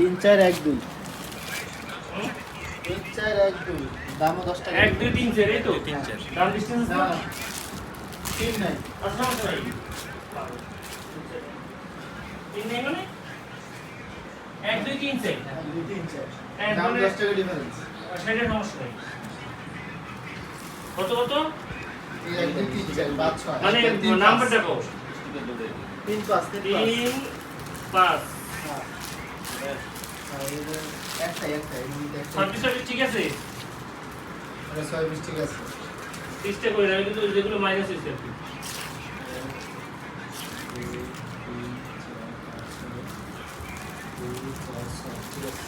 3 4 1 2 3 4 1 2 দাম 10 টাকা 1 2 3 4 এই তো 3 4 দাম ডিসটেন্স না না না 3 নাই আচ্ছা আচ্ছা 3 নেই মানে 1 2 3 4 2 3 এক 4 দাম মানে- 10 টাকা ডিফারেন্স সেটা সমস্যা নেই কত কত 1 2 3 4 5 6 মানে নাম্বার দেখো 3 5 3 5 3 5 একটাই ছাব্বিশ ঠিক আছে এটা 6 20 ঠিক আছে 30টা করে রাখি কিন্তু যেগুলো মাইনাস হয়েছে আর কি 2 3 4 5 6 2 4 6 ঠিক আছে